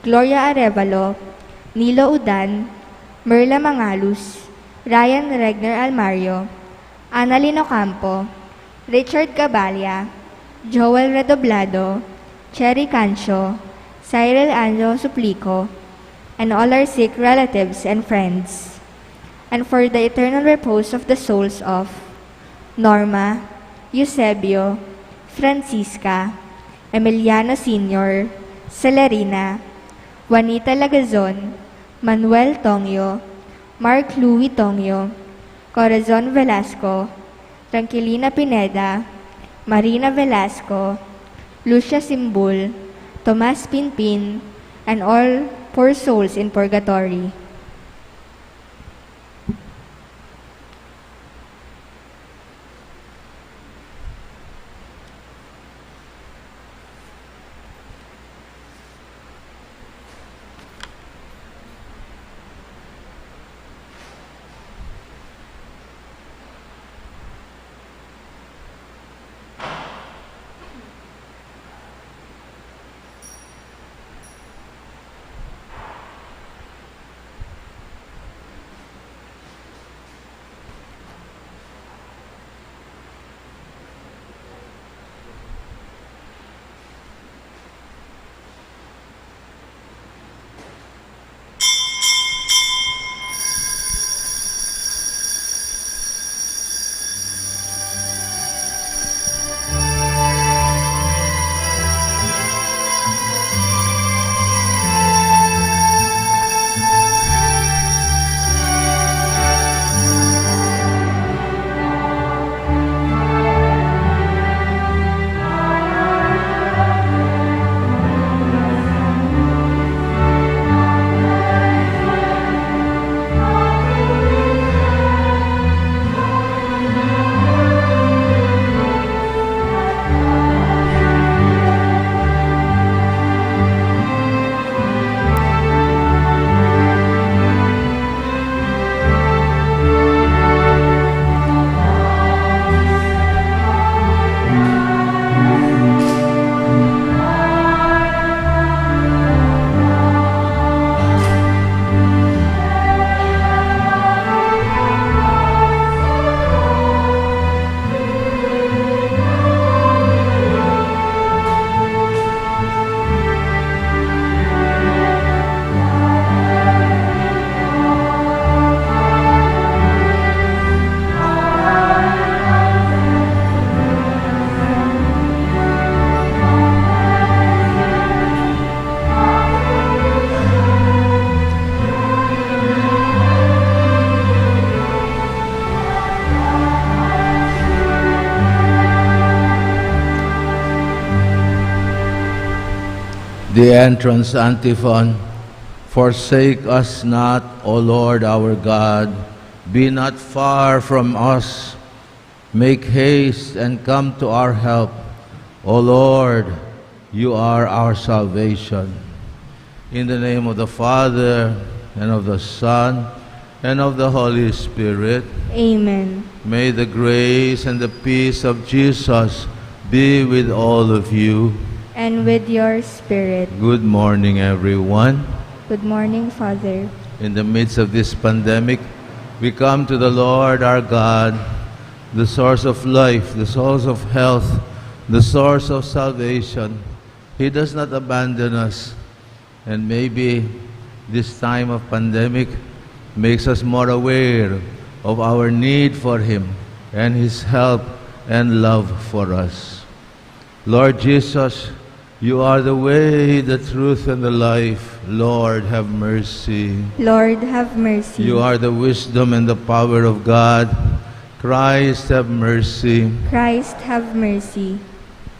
Gloria Arevalo, Nilo Udan, Merla Mangalus, Ryan Regner Almario, Annalyn Ocampo, Richard Gabalia, Joel Redoblado, Cherry Cancio, Cyril Anjo Suplico, and all our sick relatives and friends, and for the eternal repose of the souls of Norma, Eusebio, Francisca, Emiliano Sr., Celerina, Juanita Lagazon, Manuel Tongyo, Mark Louis Tongyo, Corazon Velasco, Tranquilina Pineda, Marina Velasco, Lucia Simbul, Tomas Pinpin, and all poor souls in purgatory. The entrance antiphon. Forsake us not, O Lord our God. Be not far from us. Make haste and come to our help. O Lord, you are our salvation. In the name of the Father, and of the Son, and of the Holy Spirit. Amen. May the grace and the peace of Jesus be with all of you. And with your spirit. Good morning, everyone. Good morning, Father. In the midst of this pandemic, we come to the Lord our God, the source of life, the source of health, the source of salvation. He does not abandon us. And maybe this time of pandemic makes us more aware of our need for Him and His help and love for us. Lord Jesus, you are the way, the truth, and the life. Lord, have mercy. Lord, have mercy. You are the wisdom and the power of God. Christ, have mercy. Christ, have mercy.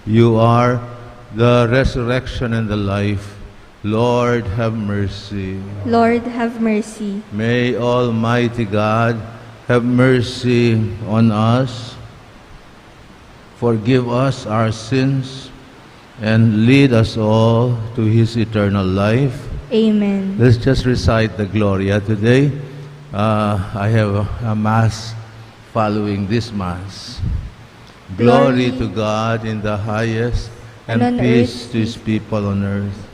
You are the resurrection and the life. Lord, have mercy. Lord, have mercy. May Almighty God have mercy on us, forgive us our sins, and lead us all to His eternal life. Amen. Let's just recite the Gloria today. I have a Mass following this Mass. Glory to God in the highest, and on peace earth to His people on earth.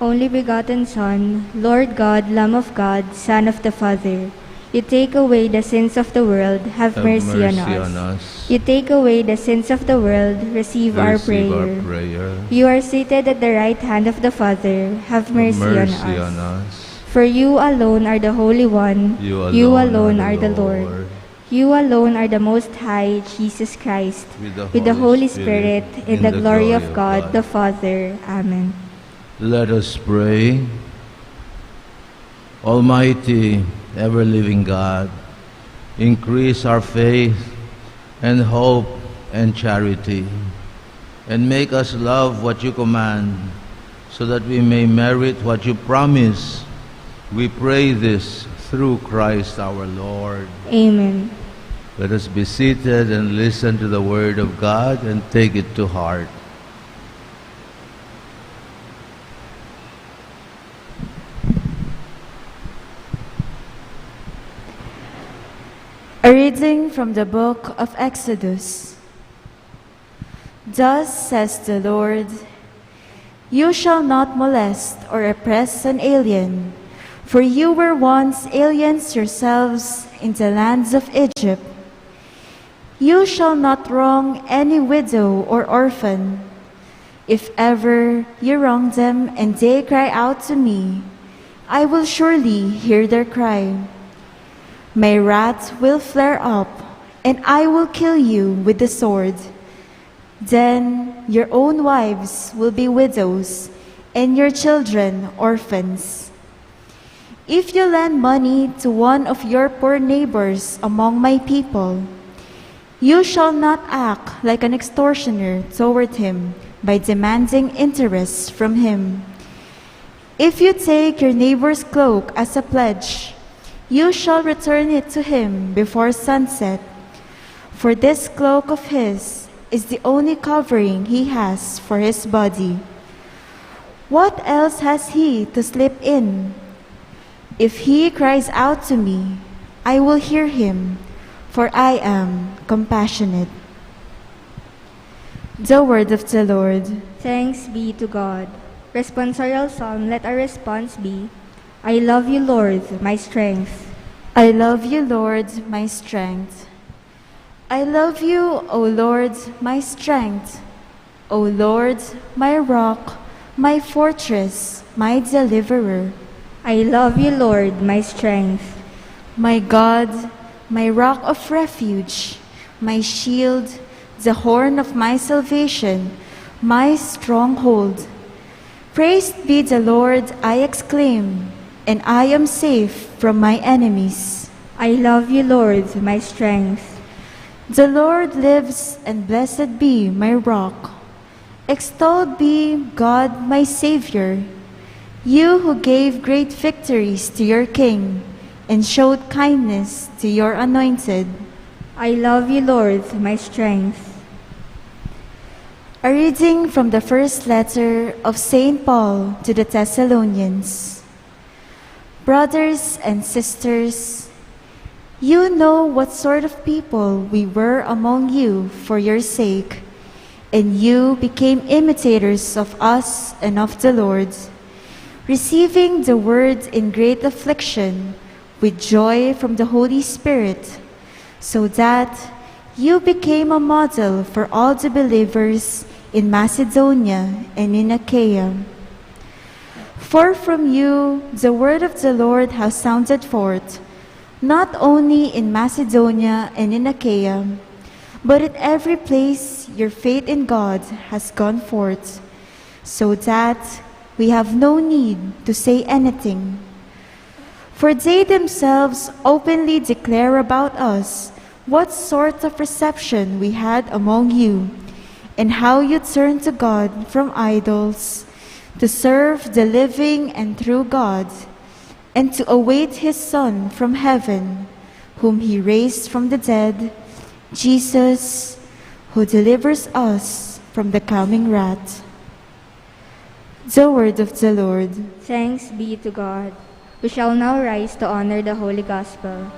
only begotten Son, Lord God, Lamb of God, Son of the Father. You take away the sins of the world, have mercy on us. You take away the sins of the world, receive our prayer. You are seated at the right hand of the Father, have mercy on us. For you alone are the Holy One, you alone are the Lord. You alone are the Most High, Jesus Christ, with the Holy Spirit, in the glory of God the Father. Amen. Let us pray. Almighty, ever-living God, increase our faith and hope and charity, and make us love what you command, so that we may merit what you promise. We pray this through Christ our Lord. Amen. Let us be seated and listen to the word of God and take it to heart. A reading from the book of Exodus. Thus says the Lord, you shall not molest or oppress an alien, for you were once aliens yourselves in the lands of Egypt. You shall not wrong any widow or orphan. If ever you wrong them and they cry out to me, I will surely hear their cry. My wrath will flare up, and I will kill you with the sword. Then your own wives will be widows, and your children orphans. If you lend money to one of your poor neighbors among my people, you shall not act like an extortioner toward him by demanding interest from him. If you take your neighbor's cloak as a pledge, you shall return it to him before sunset, for this cloak of his is the only covering he has for his body. What else has he to sleep in? If he cries out to me, I will hear him, for I am compassionate. The word of the Lord. Thanks be to God. Responsorial Psalm, let our response be, I love you, Lord, my strength. I love you, Lord, my strength. I love you, O Lord, my strength. O Lord, my rock, my fortress, my deliverer. I love you, Lord, my strength. My God, my rock of refuge, my shield, the horn of my salvation, my stronghold. Praised be the Lord, I exclaim, and I am safe from my enemies. I love you, Lord, my strength. The Lord lives, and blessed be my rock. Extolled be God, my Savior, you who gave great victories to your king and showed kindness to your anointed. I love you, Lord, my strength. A reading from the first letter of St. Paul to the Thessalonians. Brothers and sisters, you know what sort of people we were among you for your sake, and you became imitators of us and of the Lord, receiving the word in great affliction with joy from the Holy Spirit, so that you became a model for all the believers in Macedonia and in Achaia. For from you the word of the Lord has sounded forth, not only in Macedonia and in Achaia, but at every place your faith in God has gone forth, so that we have no need to say anything. For they themselves openly declare about us what sort of reception we had among you, and how you turned to God from idols to serve the living and true God, and to await his Son from heaven, whom he raised from the dead, Jesus, who delivers us from the coming wrath. The word of the Lord. Thanks be to God. We shall now rise to honor the Holy Gospel.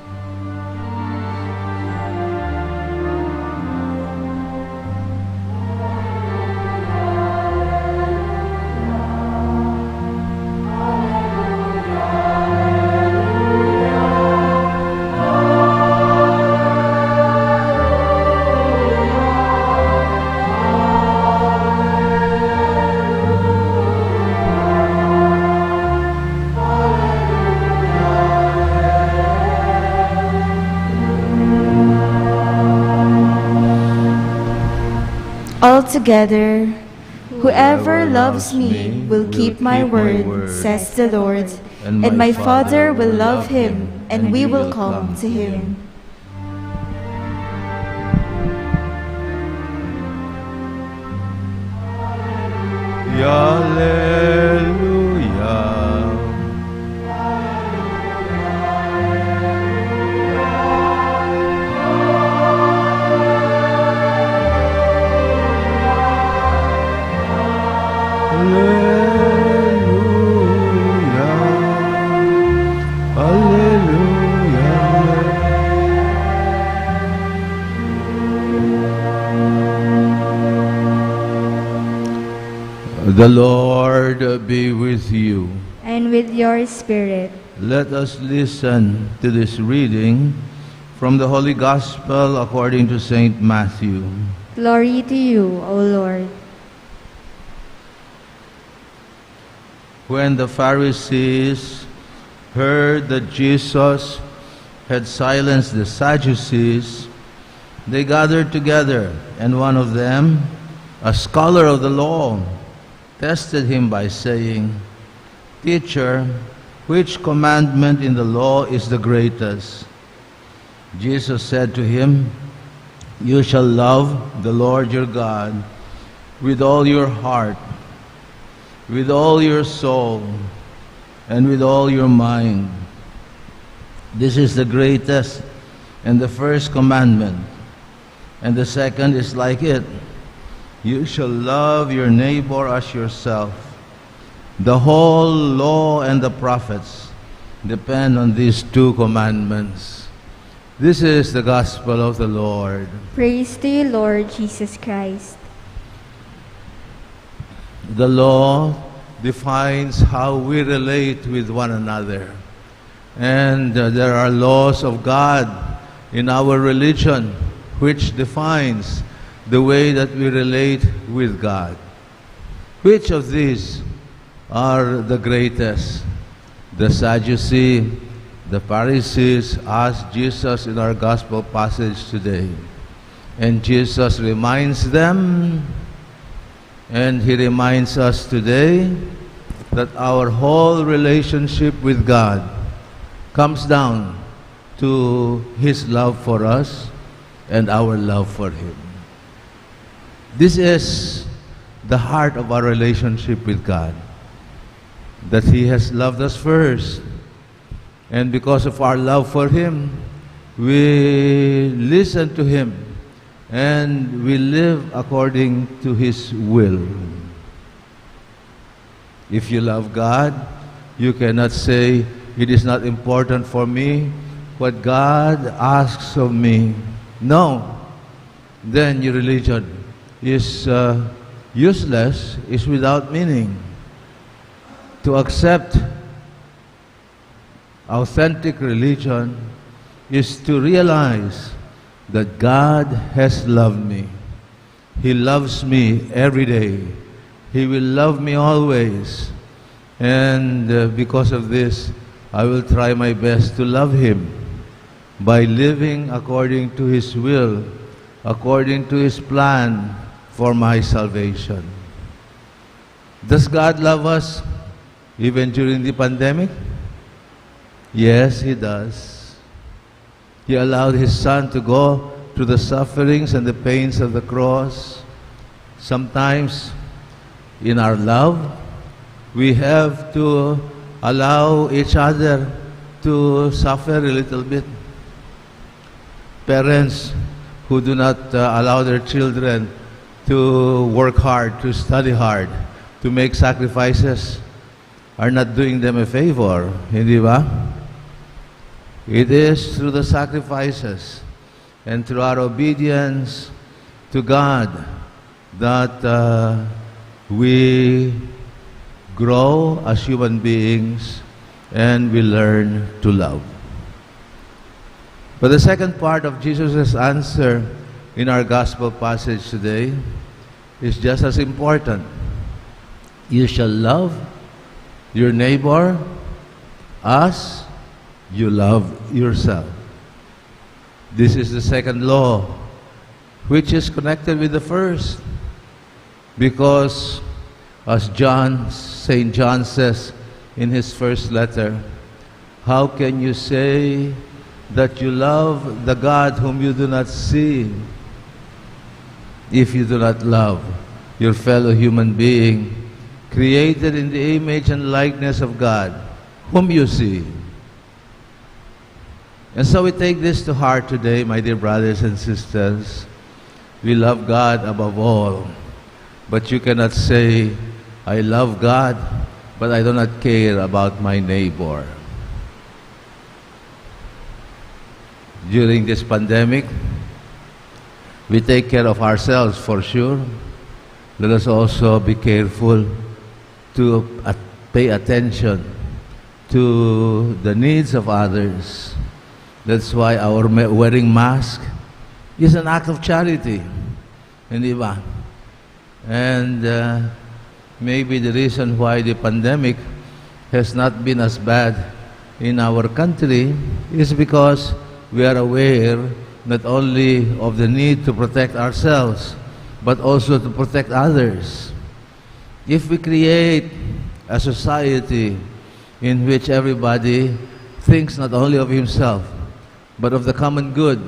Altogether, whoever loves me will keep my word, says the Lord, and my Father will love him, and we will come to him. Hallelujah. The Lord be with you. And with your spirit. Let us listen to this reading from the Holy Gospel according to St. Matthew. Glory to you, O Lord. When the Pharisees heard that Jesus had silenced the Sadducees, they gathered together, and one of them, a scholar of the law, tested him by saying, "Teacher, which commandment in the law is the greatest?" Jesus said to him, "You shall love the Lord your God with all your heart, with all your soul, and with all your mind. This is the greatest and the first commandment, and the second is like it. You shall love your neighbor as yourself. The whole law and the prophets depend on these two commandments." This is the gospel of the Lord. Praise to you, Lord Jesus Christ. The law defines how we relate with one another. And there are laws of God in our religion which defines the way that we relate with God. Which of these are the greatest? The Sadducees, the Pharisees asked Jesus in our gospel passage today. And Jesus reminds them, and he reminds us today, that our whole relationship with God comes down to his love for us and our love for him. This is the heart of our relationship with God, that he has loved us first. And because of our love for him, we listen to him and we live according to his will. If you love God, you cannot say, "It is not important for me what God asks of me." No, then your religion is useless, is without meaning. To accept authentic religion is to realize that God has loved me. He loves me every day. He will love me always. And because of this, I will try my best to love him by living according to his will, according to his plan for my salvation. Does God love us even during the pandemic? Yes, he does. He allowed his Son to go through the sufferings and the pains of the cross. Sometimes in our love, we have to allow each other to suffer a little bit. Parents who do not allow their children to work hard, to study hard, to make sacrifices, are not doing them a favor, hindi ba? It is through the sacrifices and through our obedience to God that we grow as human beings and we learn to love. But the second part of Jesus' answer in our gospel passage today is just as important. You shall love your neighbor as you love yourself. This is the second law, which is connected with the first. Because as St. John says in his first letter, how can you say that you love the God whom you do not see if you do not love your fellow human being, created in the image and likeness of God, whom you see? And so we take this to heart today, my dear brothers and sisters. We love God above all, but you cannot say, I love God, but I do not care about my neighbor. During this pandemic, we take care of ourselves for sure. Let us also be careful to pay attention to the needs of others. That's why our wearing mask is an act of charity. Hindi ba? And maybe the reason why the pandemic has not been as bad in our country is because we are aware not only of the need to protect ourselves, but also to protect others. If we create a society in which everybody thinks not only of himself, but of the common good,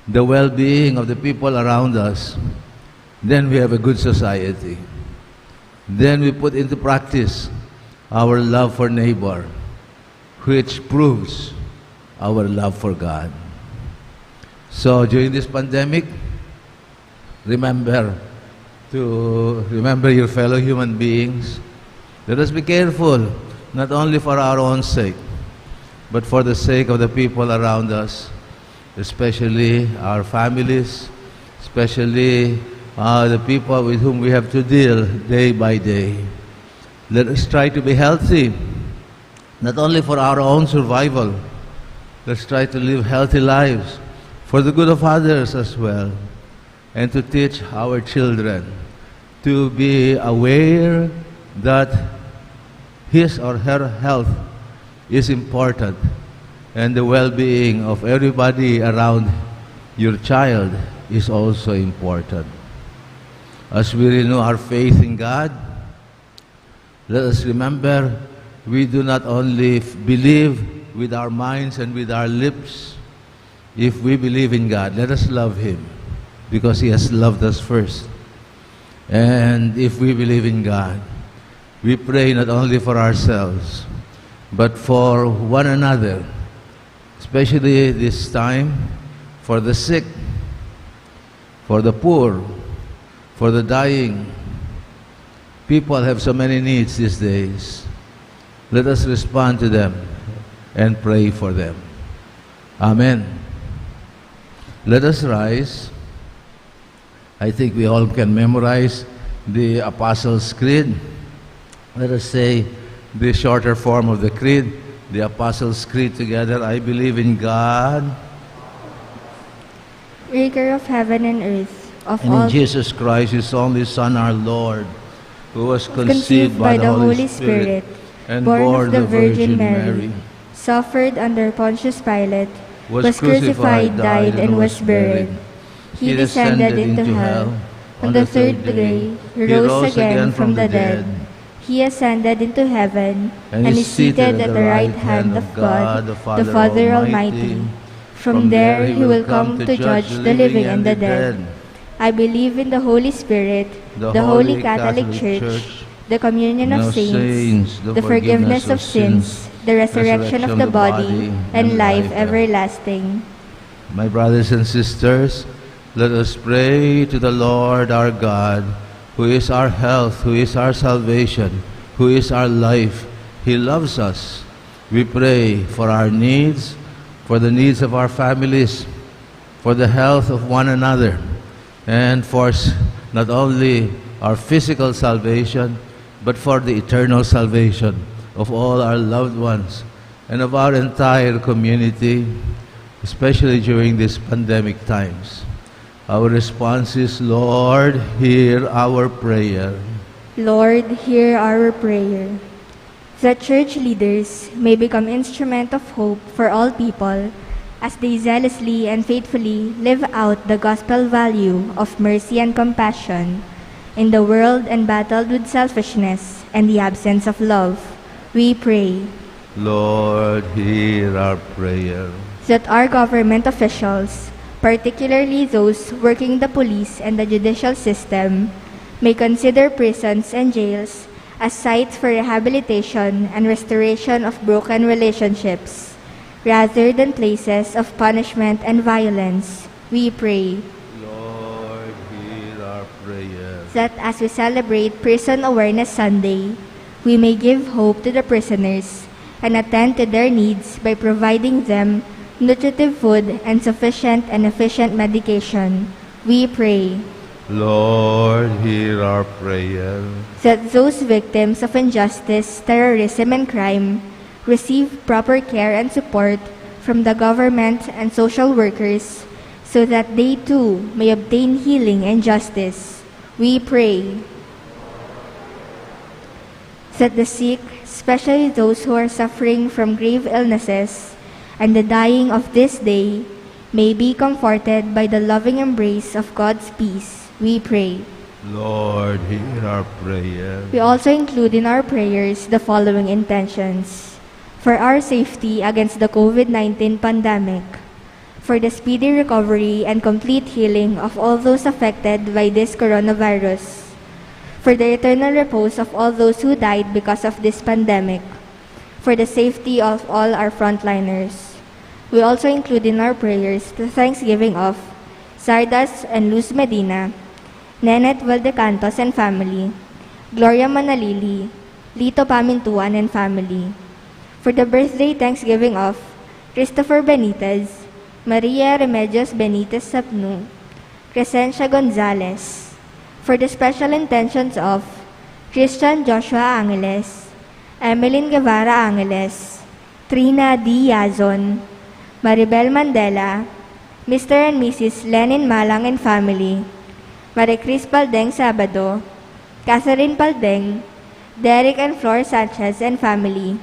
the well-being of the people around us, then we have a good society. Then we put into practice our love for neighbor, which proves our love for God. So during this pandemic, remember your fellow human beings. Let us be careful, not only for our own sake, but for the sake of the people around us, especially our families, especially the people with whom we have to deal day by day. Let us try to be healthy, not only for our own survival. Let's try to live healthy lives for the good of others as well, and to teach our children to be aware that his or her health is important, and the well-being of everybody around your child is also important. As we renew our faith in God, let us remember we do not only believe with our minds and with our lips. If we believe in God, let us love Him, because He has loved us first. And if we believe in God, we pray not only for ourselves, but for one another, especially this time, for the sick, for the poor, for the dying. People have so many needs these days. Let us respond to them and pray for them. Amen. Let us rise. I think we all can memorize the Apostles' Creed. Let us say the shorter form of the Creed, the Apostles' Creed together. I believe in God, Maker of heaven and earth, of and all in Jesus Christ, His only Son, our Lord, who was conceived by the Holy Spirit and born of the Virgin Mary, suffered under Pontius Pilate, was crucified, died, and was buried. He descended into hell. On the third day, He rose again from the dead. He ascended into heaven and is seated at the right hand of God, the Father Almighty. From there He will come to judge the living and the dead. I believe in the Holy Spirit, the Holy Catholic Church, the communion of saints, the forgiveness of sins, the resurrection of the body, and life everlasting. My brothers and sisters, let us pray to the Lord our God, who is our health, who is our salvation, who is our life. He loves us. We pray for our needs, for the needs of our families, for the health of one another, and for not only our physical salvation, but for the eternal salvation of all our loved ones and of our entire community, especially during these pandemic times. Our response is, Lord, hear our prayer. Lord, hear our prayer. That church leaders may become instrument of hope for all people as they zealously and faithfully live out the gospel value of mercy and compassion. in the world embattled with selfishness and the absence of love, we pray Lord, hear our prayer. that our government officials, particularly those working the police and the judicial system, may consider prisons and jails as sites for rehabilitation and restoration of broken relationships, rather than places of punishment and violence. We pray Lord, hear our prayer. that as we celebrate Prison Awareness Sunday, we may give hope to the prisoners and attend to their needs by providing them nutritive food and sufficient and efficient medication. We pray Lord, hear our prayer. that those victims of injustice, terrorism, and crime receive proper care and support from the government and social workers so that they too may obtain healing and justice. We pray that the sick, especially those who are suffering from grave illnesses and the dying of this day, may be comforted by the loving embrace of God's peace. We pray. Lord, hear our prayer. We also include in our prayers the following intentions: for our safety against the COVID-19 pandemic, for the speedy recovery and complete healing of all those affected by this coronavirus, for the eternal repose of all those who died because of this pandemic, for the safety of all our frontliners. We also include in our prayers the thanksgiving of Sardas and Luz Medina, Nenet Valdecantos and family, Gloria Manalili, Lito Pamintuan and family, for the birthday thanksgiving of Christopher Benitez, Maria Remedios Benitez Sapnu, Crescencia Gonzalez, for the special intentions of Christian Joshua Angeles, Emeline Guevara Angeles, Trina D. Yazon, Maribel Mandela, Mr. and Mrs. Lenin Malang and family, Maricris Paldeng Sabado, Catherine Paldeng, Derek and Flor Sanchez and family,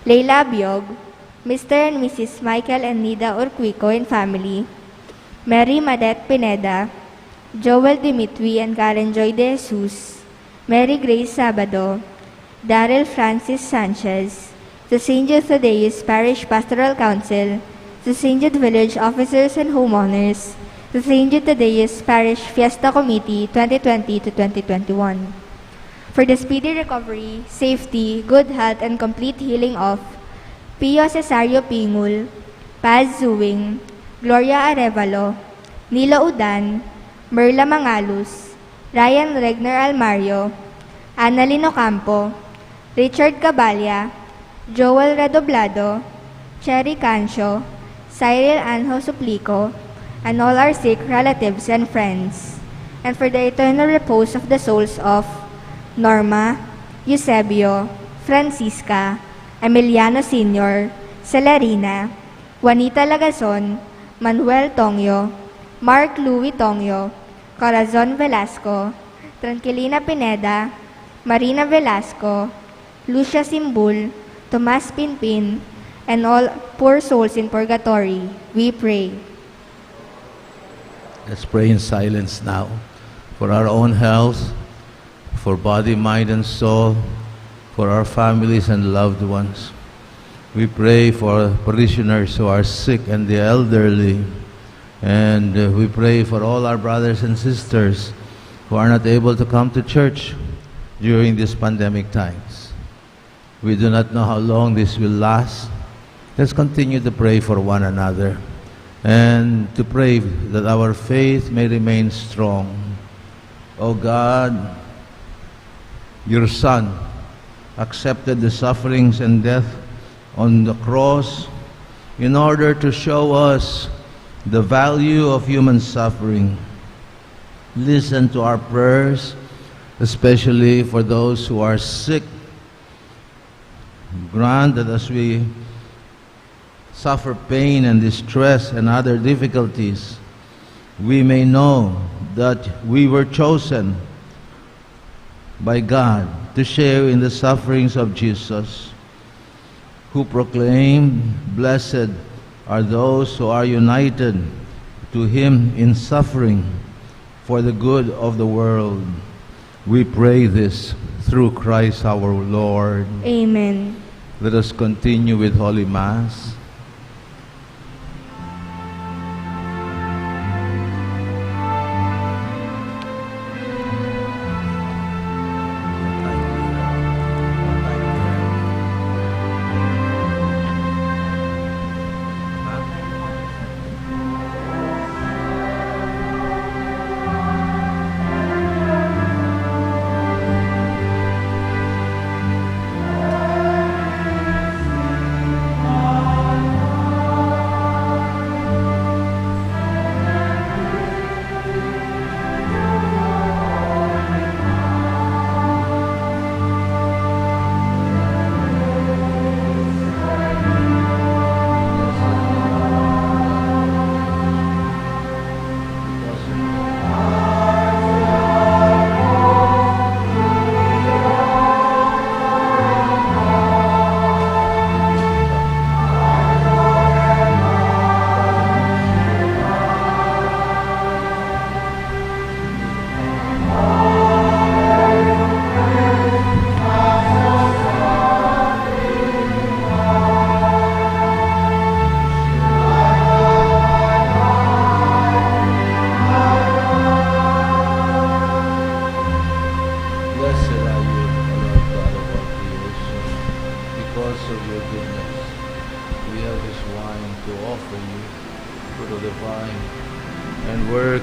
Leila Biog, Mr. and Mrs. Michael and Nida Urquico and family, Mary Madet Pineda, Joel Dimitri and Karen Joy de Jesus, Mary Grace Sabado, Daryl Francis Sanchez, the St. Jude Thaddeus Parish Pastoral Council, the St. Jude Village Officers and Homeowners, the St. Jude Thaddeus Parish Fiesta Committee 2020 to 2021. For the speedy recovery, safety, good health, and complete healing of Pio Cesario Pingul, Paz Zuwing, Gloria Arevalo, Nilo Udan, Merla Mangalus, Ryan Regner Almario, Annalyn Ocampo, Richard Cabalya, Joel Redoblado, Cherry Cancio, Cyril Anjo Suplico, and all our sick relatives and friends, and for the eternal repose of the souls of Norma, Eusebio, Francisca, Emiliano Sr., Celerina, Juanita Lagazon, Manuel Tongyo, Mark Louis Tongyo, Corazon Velasco, Tranquilina Pineda, Marina Velasco, Lucia Simbul, Tomas Pinpin, and all poor souls in purgatory, we pray. Let's pray in silence now for our own health, for body, mind, and soul, for our families and loved ones. We pray for parishioners who are sick and the elderly, and we pray for all our brothers and sisters who are not able to come to church during these pandemic times. We do not know how long this will last. Let's continue to pray for one another and to pray that our faith may remain strong. O God, your Son accepted the sufferings and death on the cross in order to show us the value of human suffering. Listen to our prayers, especially for those who are sick. Grant that as we suffer pain and distress and other difficulties, we may know that we were chosen by God to share in the sufferings of Jesus, who proclaimed, "Blessed are those who are united to Him in suffering for the good of the world." We pray this through Christ our Lord. Amen. Let us continue with Holy Mass.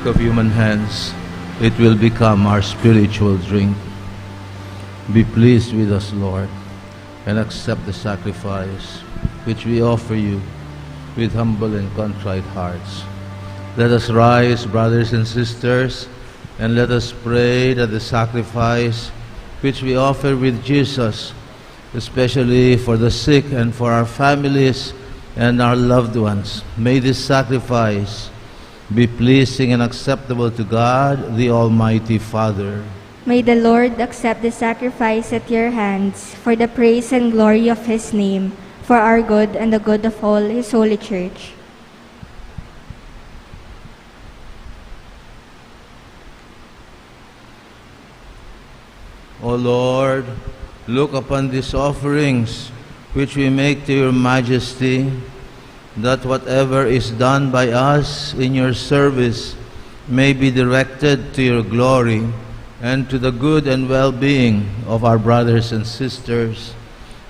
Of human hands, it will become our spiritual drink. Be pleased with us, Lord, and accept the sacrifice which we offer you with humble and contrite hearts. Let us rise, brothers and sisters, and let us pray that the sacrifice which we offer with Jesus, especially for the sick and for our families and our loved ones, may this sacrifice be pleasing and acceptable to God, the Almighty Father. May the Lord accept the sacrifice at your hands for the praise and glory of His name, for our good and the good of all His holy Church. O Lord, look upon these offerings which we make to your majesty, that whatever is done by us in your service may be directed to your glory and to the good and well-being of our brothers and sisters,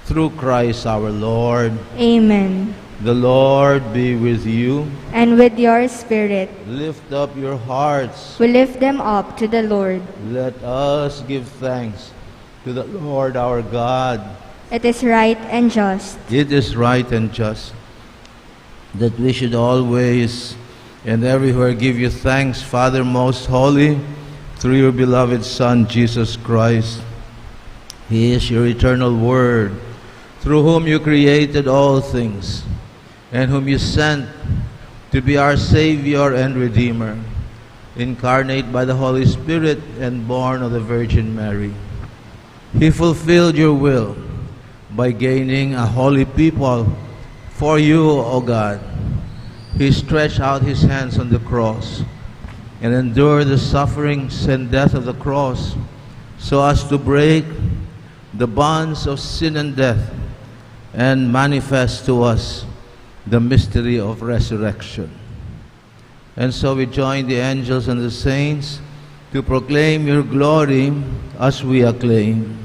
through Christ our Lord. Amen. The Lord be with you. And with your spirit. Lift up your hearts. We lift them up to the Lord. Let us give thanks to the Lord our God. It is right and just. It is right and just that we should always and everywhere give you thanks, Father most holy, through your beloved Son, Jesus Christ. He is your eternal Word, through whom you created all things, and whom you sent to be our Savior and Redeemer, incarnate by the Holy Spirit and born of the Virgin Mary. He fulfilled your will by gaining a holy people for you, O God. He stretched out his hands on the cross and endured the sufferings and death of the cross so as to break the bonds of sin and death and manifest to us the mystery of resurrection. And so we join the angels and the saints to proclaim your glory as we acclaim.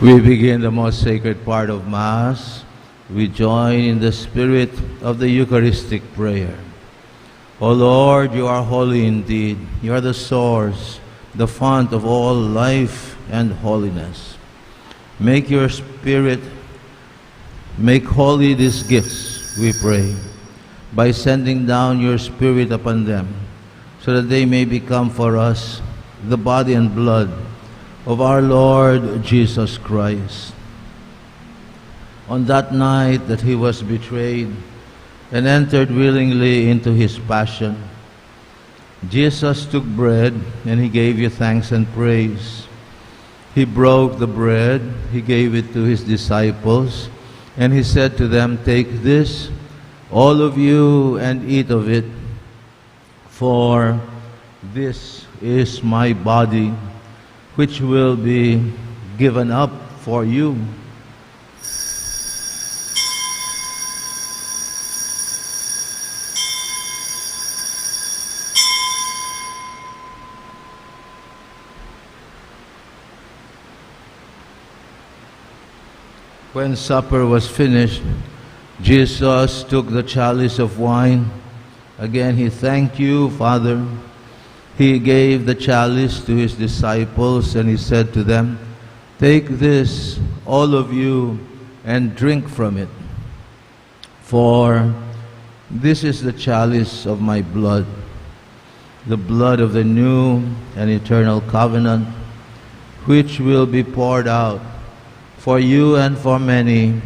We begin the most sacred part of Mass. We join in the spirit of the Eucharistic prayer. O Lord, you are holy indeed. You are the source, the fount of all life and holiness. Make your Spirit make holy these gifts, we pray, by sending down your Spirit upon them, so that they may become for us the body and blood of our Lord Jesus Christ. On that night that he was betrayed and entered willingly into his passion, Jesus took bread and he gave you thanks and praise. He broke the bread, he gave it to his disciples, and he said to them, "Take this, all of you, and eat of it, for this is my body, which will be given up for you." When supper was finished, Jesus took the chalice of wine. Again he thanked you, Father. He gave the chalice to his disciples, and he said to them, "Take this, all of you, and drink from it. For this is the chalice of my blood, the blood of the new and eternal covenant, which will be poured out for you and for many,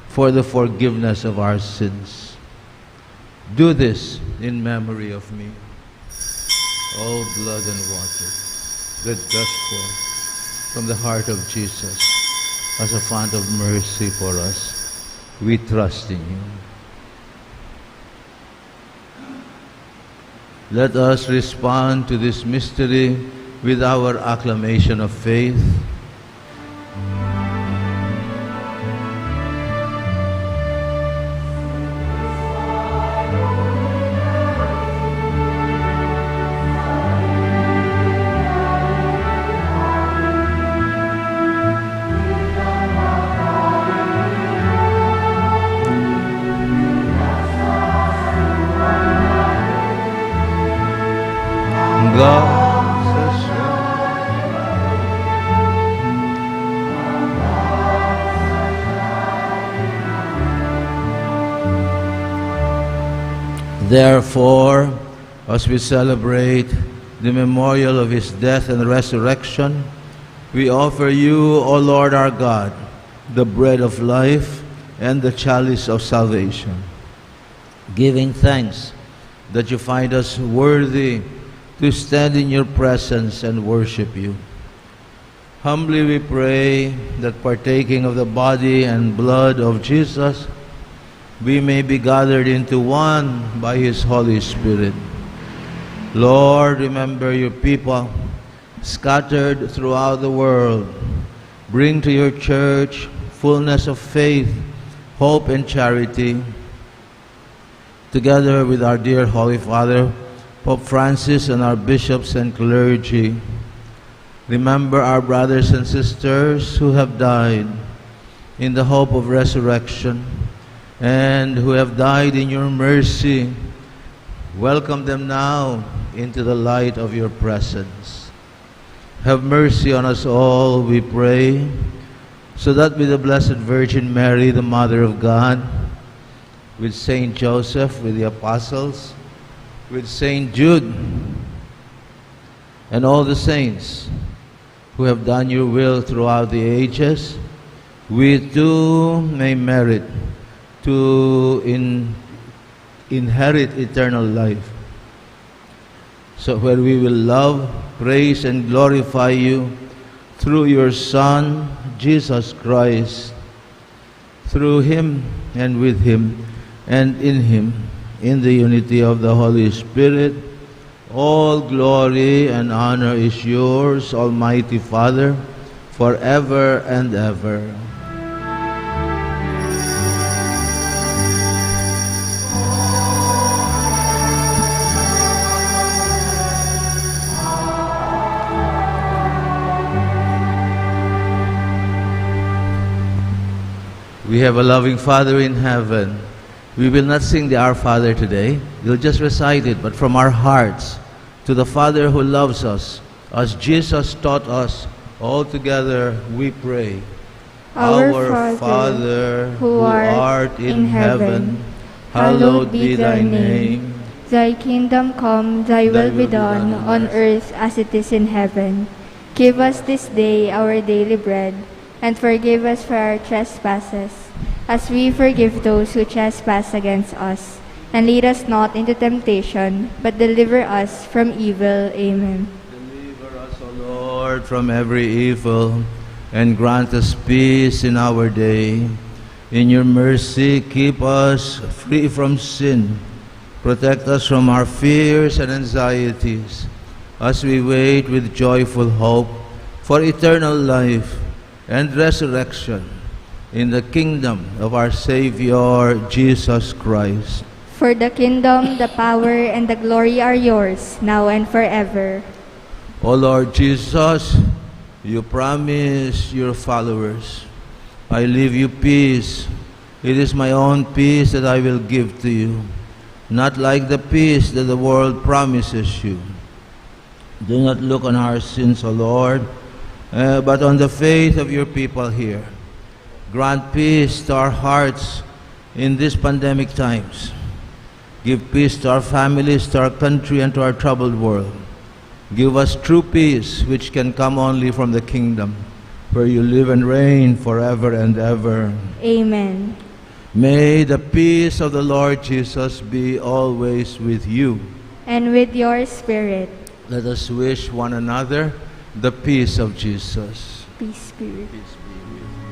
for the forgiveness of our sins. Do this in memory of me." O blood and water that gushed forth from the heart of Jesus as a fount of mercy for us, we trust in you. Let us respond to this mystery with our acclamation of faith. Therefore, as we celebrate the memorial of his death and resurrection, we offer you, O Lord our God, the bread of life and the chalice of salvation, giving thanks that you find us worthy to stand in your presence and worship you. Humbly we pray that, partaking of the body and blood of Jesus, we may be gathered into one by his Holy Spirit. Lord, remember your people scattered throughout the world. Bring to your church fullness of faith, hope, and charity. Together with our dear Holy Father, Pope Francis, and our bishops and clergy, remember our brothers and sisters who have died in the hope of resurrection, and who have died in your mercy. Welcome them now into the light of your presence. Have mercy on us all, we pray, so that with the Blessed Virgin Mary, the Mother of God, with Saint Joseph, with the apostles, with Saint Jude, and all the saints who have done your will throughout the ages, we too may merit to inherit eternal life. So where we will love, praise, and glorify you through your Son, Jesus Christ, through him and with him and in him, in the unity of the Holy Spirit. All glory and honor is yours, Almighty Father, forever and ever. We have a loving Father in heaven. We will not sing the Our Father today. We'll just recite it, but from our hearts to the Father who loves us, as Jesus taught us, all together we pray. Our Father, who art in heaven, hallowed be thy name. Thy kingdom come, thy will be done, on earth as it is in heaven. Give us this day our daily bread, and forgive us for our trespasses, as we forgive those who trespass against us. And lead us not into temptation, but deliver us from evil. Amen. Deliver us, O Lord, from every evil, and grant us peace in our day. In your mercy, keep us free from sin. Protect us from our fears and anxieties, as we wait with joyful hope for eternal life and resurrection in the kingdom of our Savior, Jesus Christ. For the kingdom, the power, and the glory are yours, now and forever. O Lord Jesus, you promise your followers, I leave you peace. It is my own peace that I will give to you, not like the peace that the world promises you. Do not look on our sins, O Lord, but on the faith of your people here. Grant peace to our hearts in these pandemic times. Give peace to our families, to our country, and to our troubled world. Give us true peace, which can come only from the kingdom, where you live and reign forever and ever. Amen. May the peace of the Lord Jesus be always with you. And with your spirit. Let us wish one another the peace of Jesus. Peace be with you. Peace be with you.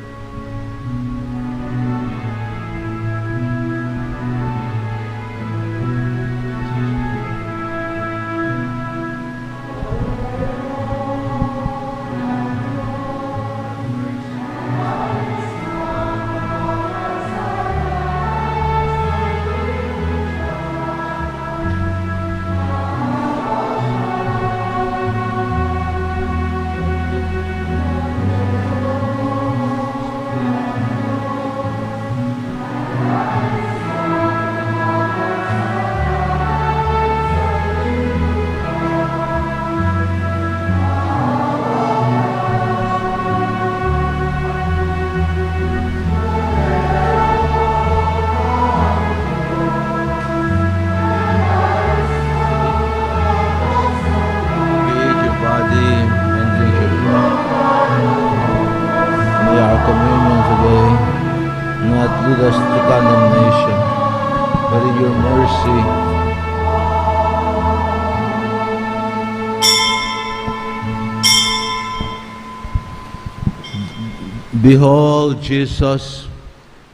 Behold Jesus,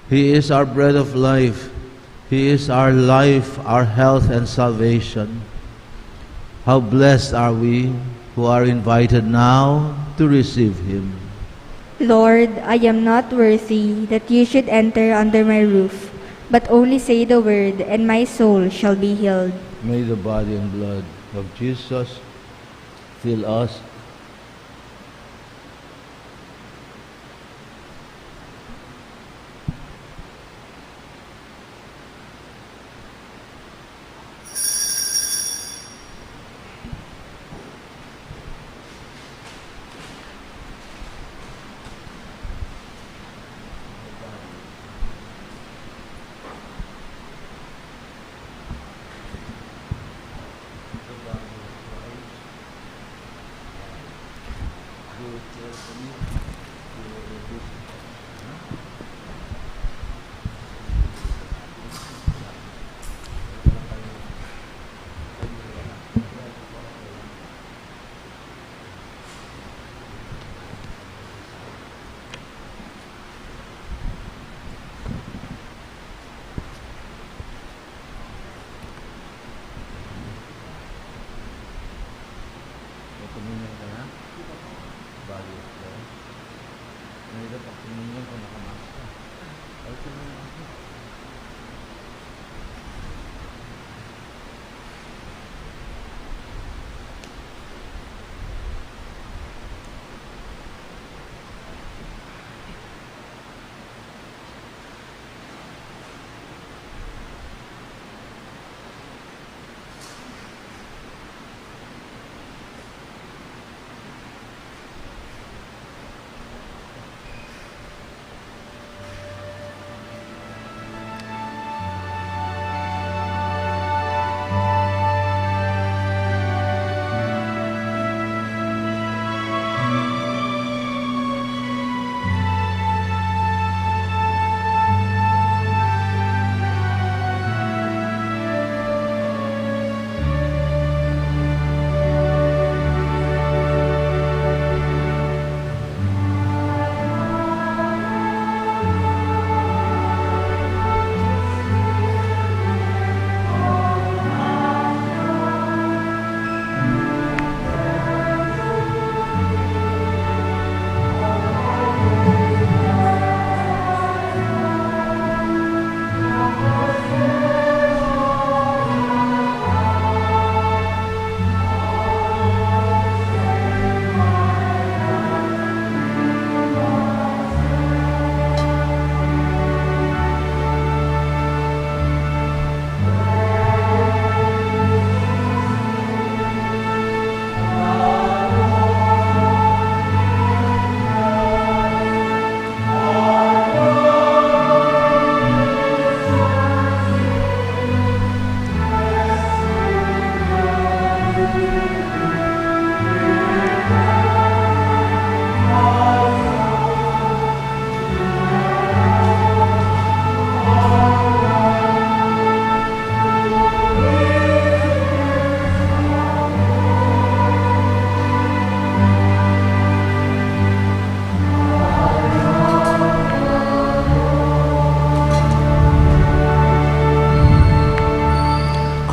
He is our bread of life. He is our life, our health, and salvation. How blessed are we who are invited now to receive Him. Lord, I am not worthy that you should enter under my roof, but only say the word, and my soul shall be healed. May the body and blood of Jesus fill us.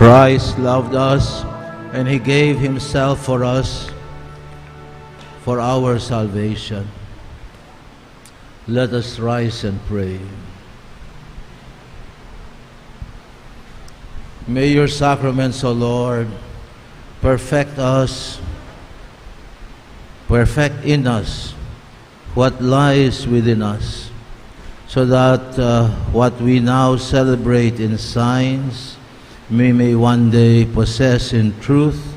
Christ loved us, and He gave Himself for us, for our salvation. Let us rise and pray. May your sacraments, O Lord, perfect in us what lies within us, so that what we now celebrate in signs, we may one day possess in truth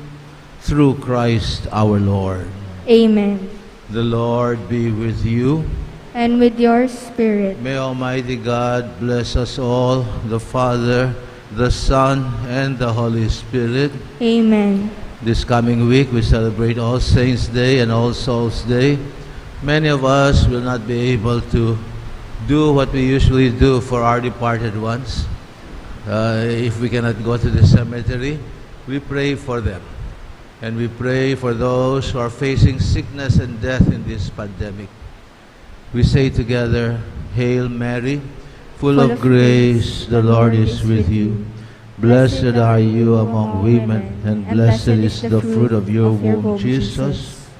through Christ our Lord. Amen. The Lord be with you. And with your spirit. May Almighty God bless us all, the Father, the Son, and the Holy Spirit. Amen. This coming week we celebrate All Saints' Day and All Souls' Day. Many of us will not be able to do what we usually do for our departed ones. If we cannot go to the cemetery, we pray for them. And we pray for those who are facing sickness and death in this pandemic. We say together, Hail Mary, full of grace, the Lord is with you. Blessed are you among women, and blessed is the fruit of your womb, Jesus.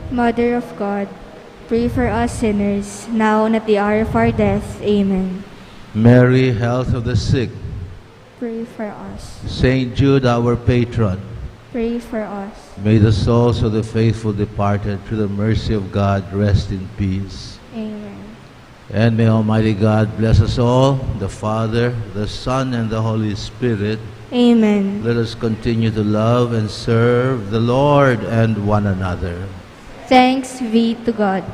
Mother of God, pray for us sinners, now and at the hour of our death. Amen. Mary, health of the sick. Pray for us. Saint Jude, our patron. Pray for us. May the souls of the faithful departed through the mercy of God rest in peace. Amen. And may Almighty God bless us all, the Father, the Son, and the Holy Spirit. Amen. Let us continue to love and serve the Lord and one another. Thanks be to God.